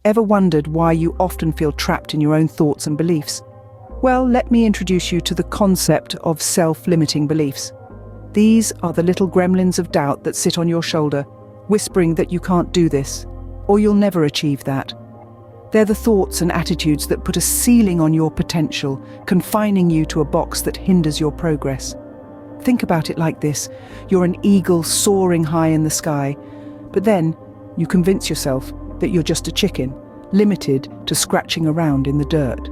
Ever wondered why you often feel trapped in your own thoughts and beliefs? Well, let me introduce you to the concept of self-limiting beliefs. These are the little gremlins of doubt that sit on your shoulder, whispering that you can't do this, or you'll never achieve that. They're the thoughts and attitudes that put a ceiling on your potential, confining you to a box that hinders your progress. Think about it like this: you're an eagle soaring high in the sky, but then you convince yourself that you're just a chicken, limited to scratching around in the dirt.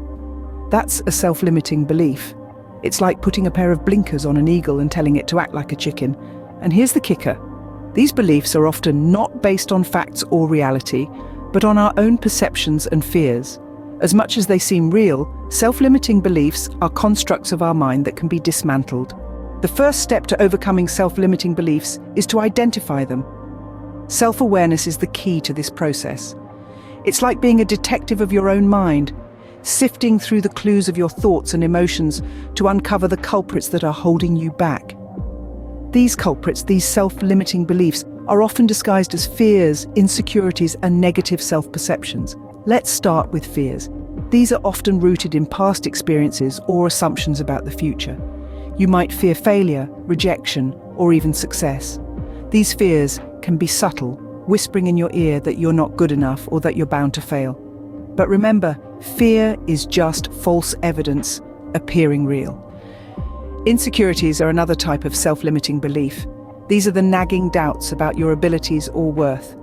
That's a self-limiting belief. It's like putting a pair of blinkers on an eagle and telling it to act like a chicken. And here's the kicker: these beliefs are often not based on facts or reality, but on our own perceptions and fears. As much as they seem real, self-limiting beliefs are constructs of our mind that can be dismantled. The first step to overcoming self-limiting beliefs is to identify them. Self-awareness is the key to this process. It's like being a detective of your own mind, sifting through the clues of your thoughts and emotions to uncover the culprits that are holding you back. These culprits, these self-limiting beliefs, are often disguised as fears, insecurities, and negative self-perceptions. Let's start with fears. These are often rooted in past experiences or assumptions about the future. You might fear failure, rejection, or even success. These fears can be subtle, whispering in your ear that you're not good enough or that you're bound to fail. But remember, fear is just false evidence appearing real. Insecurities are another type of self-limiting belief. These are the nagging doubts about your abilities or worth.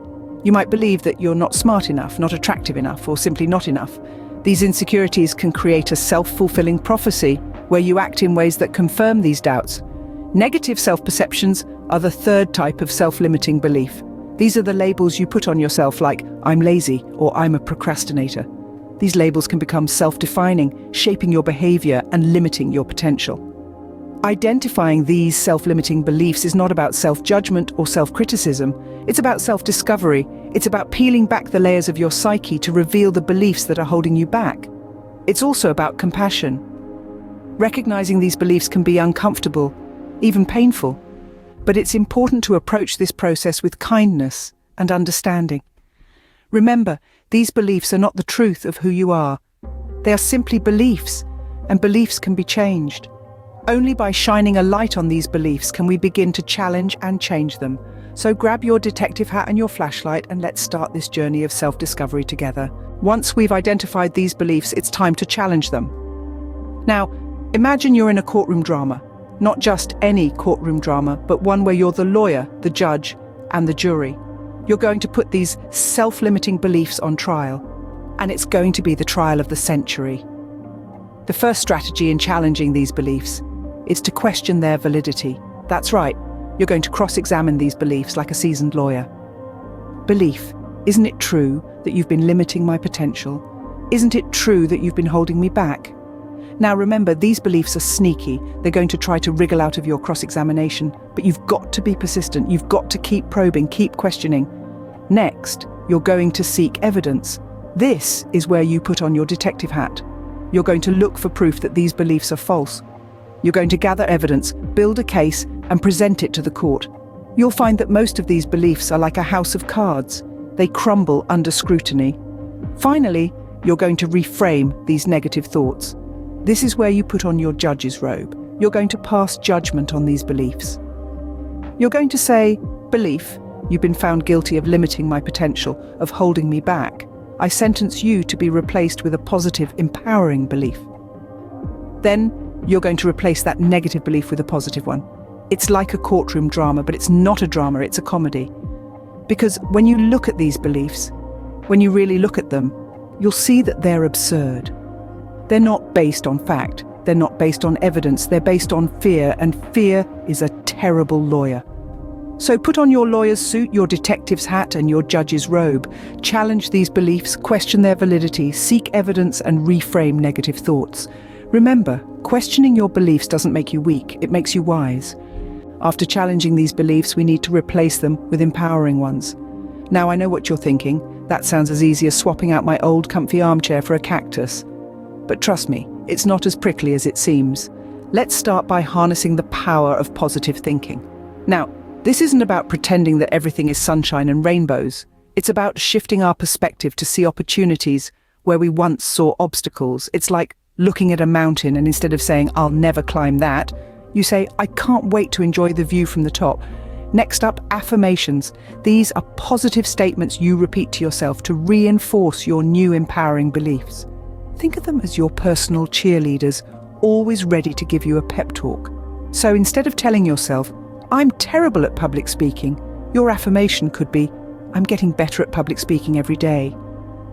You might believe that you're not smart enough, not attractive enough, or simply not enough. These insecurities can create a self-fulfilling prophecy where you act in ways that confirm these doubts. Negative self-perceptions are the third type of self-limiting belief. These are the labels you put on yourself, like "I'm lazy" or "I'm a procrastinator." These labels can become self-defining, shaping your behavior and limiting your potential. Identifying these self-limiting beliefs is not about self-judgment or self-criticism. It's about self-discovery. It's about peeling back the layers of your psyche to reveal the beliefs that are holding you back. It's also about compassion. Recognizing these beliefs can be uncomfortable, even painful, but it's important to approach this process with kindness and understanding. Remember, these beliefs are not the truth of who you are. They are simply beliefs, and beliefs can be changed. Only by shining a light on these beliefs can we begin to challenge and change them. So grab your detective hat and your flashlight and let's start this journey of self-discovery together. Once we've identified these beliefs, it's time to challenge them. Now, imagine you're in a courtroom drama. Not just any courtroom drama, but one where you're the lawyer, the judge, and the jury. You're going to put these self-limiting beliefs on trial, and it's going to be the trial of the century. The first strategy in challenging these beliefs is to question their validity. That's right, you're going to cross-examine these beliefs like a seasoned lawyer. Belief: isn't it true that you've been limiting my potential? Isn't it true that you've been holding me back? Now remember, these beliefs are sneaky. They're going to try to wriggle out of your cross-examination, but you've got to be persistent. You've got to keep probing, keep questioning. Next, you're going to seek evidence. This is where you put on your detective hat. You're going to look for proof that these beliefs are false. You're going to gather evidence, build a case, and present it to the court. You'll find that most of these beliefs are like a house of cards. They crumble under scrutiny. Finally, you're going to reframe these negative thoughts. This is where you put on your judge's robe. You're going to pass judgment on these beliefs. You're going to say, "Belief, you've been found guilty of limiting my potential, of holding me back. I sentence you to be replaced with a positive, empowering belief." Then you're going to replace that negative belief with a positive one. It's like a courtroom drama, but it's not a drama, it's a comedy. Because when you look at these beliefs, when you really look at them, you'll see that they're absurd. They're not based on fact, they're not based on evidence, they're based on fear, and fear is a terrible lawyer. So put on your lawyer's suit, your detective's hat, and your judge's robe. Challenge these beliefs, question their validity, seek evidence, and reframe negative thoughts. Remember, questioning your beliefs doesn't make you weak, it makes you wise. After challenging these beliefs, we need to replace them with empowering ones. Now I know what you're thinking. That sounds as easy as swapping out my old comfy armchair for a cactus. But trust me, it's not as prickly as it seems. Let's start by harnessing the power of positive thinking. Now, this isn't about pretending that everything is sunshine and rainbows. It's about shifting our perspective to see opportunities where we once saw obstacles. It's like looking at a mountain and instead of saying, "I'll never climb that," you say, "I can't wait to enjoy the view from the top." Next up, affirmations. These are positive statements you repeat to yourself to reinforce your new empowering beliefs. Think of them as your personal cheerleaders, always ready to give you a pep talk. So instead of telling yourself, "I'm terrible at public speaking," your affirmation could be, "I'm getting better at public speaking every day."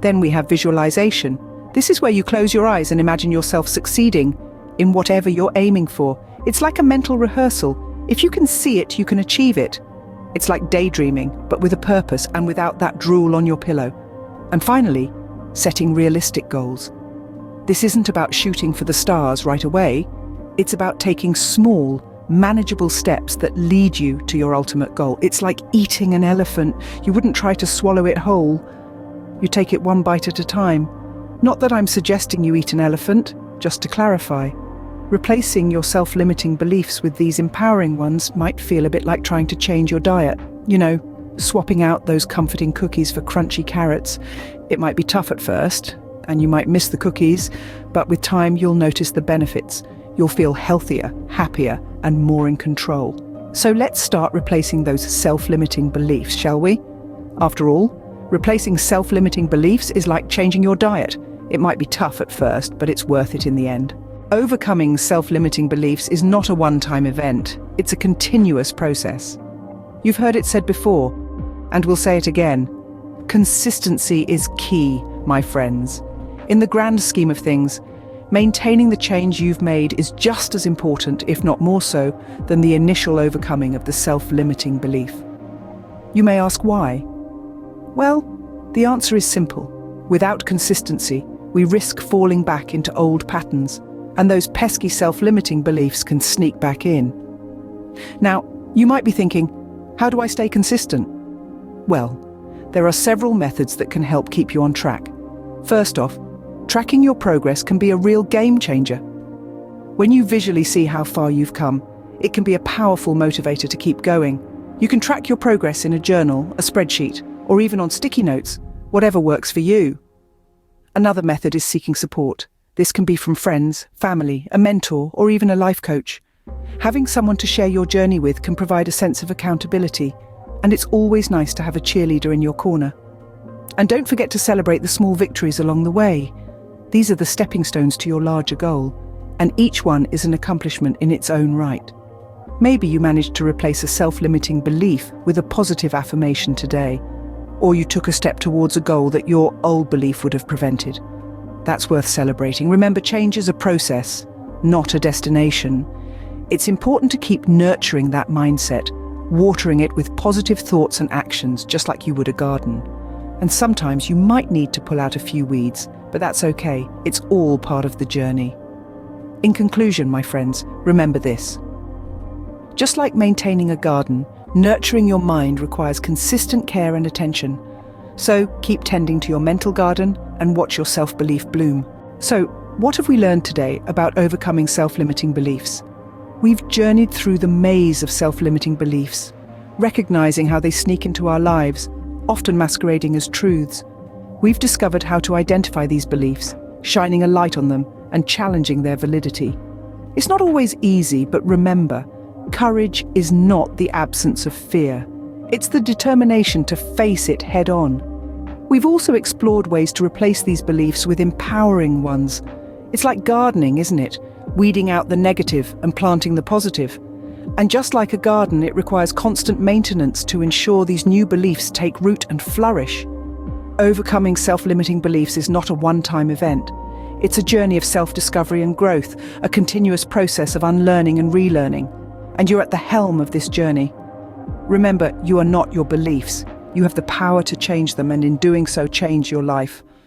Then we have visualization. This is where you close your eyes and imagine yourself succeeding in whatever you're aiming for. It's like a mental rehearsal. If you can see it, you can achieve it. It's like daydreaming, but with a purpose and without that drool on your pillow. And finally, setting realistic goals. This isn't about shooting for the stars right away. It's about taking small, manageable steps that lead you to your ultimate goal. It's like eating an elephant. You wouldn't try to swallow it whole. You take it one bite at a time. Not that I'm suggesting you eat an elephant, just to clarify. Replacing your self-limiting beliefs with these empowering ones might feel a bit like trying to change your diet. You know, swapping out those comforting cookies for crunchy carrots. It might be tough at first, and you might miss the cookies, but with time you'll notice the benefits. You'll feel healthier, happier, and more in control. So let's start replacing those self-limiting beliefs, shall we? After all, replacing self-limiting beliefs is like changing your diet. It might be tough at first, but it's worth it in the end. Overcoming self-limiting beliefs is not a one-time event. It's a continuous process. You've heard it said before, and we'll say it again. Consistency is key, my friends. In the grand scheme of things, maintaining the change you've made is just as important, if not more so, than the initial overcoming of the self-limiting belief. You may ask why? Well, the answer is simple. Without consistency, we risk falling back into old patterns, and those pesky self-limiting beliefs can sneak back in. Now, you might be thinking, how do I stay consistent? Well, there are several methods that can help keep you on track. First off, tracking your progress can be a real game changer. When you visually see how far you've come, it can be a powerful motivator to keep going. You can track your progress in a journal, a spreadsheet, or even on sticky notes, whatever works for you. Another method is seeking support. This can be from friends, family, a mentor, or even a life coach. Having someone to share your journey with can provide a sense of accountability, and it's always nice to have a cheerleader in your corner. And don't forget to celebrate the small victories along the way. These are the stepping stones to your larger goal, and each one is an accomplishment in its own right. Maybe you managed to replace a self-limiting belief with a positive affirmation today, or you took a step towards a goal that your old belief would have prevented. That's worth celebrating. Remember, change is a process, not a destination. It's important to keep nurturing that mindset, watering it with positive thoughts and actions, just like you would a garden. And sometimes you might need to pull out a few weeds, but that's okay. It's all part of the journey. In conclusion, my friends, remember this. Just like maintaining a garden, nurturing your mind requires consistent care and attention. So keep tending to your mental garden and watch your self-belief bloom. So, what have we learned today about overcoming self-limiting beliefs? We've journeyed through the maze of self-limiting beliefs, recognizing how they sneak into our lives, often masquerading as truths. We've discovered how to identify these beliefs, shining a light on them and challenging their validity. It's not always easy, but remember, courage is not the absence of fear. It's the determination to face it head on. We've also explored ways to replace these beliefs with empowering ones. It's like gardening, isn't it? Weeding out the negative and planting the positive. And just like a garden, it requires constant maintenance to ensure these new beliefs take root and flourish. Overcoming self-limiting beliefs is not a one-time event. It's a journey of self-discovery and growth, a continuous process of unlearning and relearning. And you're at the helm of this journey. Remember, you are not your beliefs. You have the power to change them, and in doing so, change your life.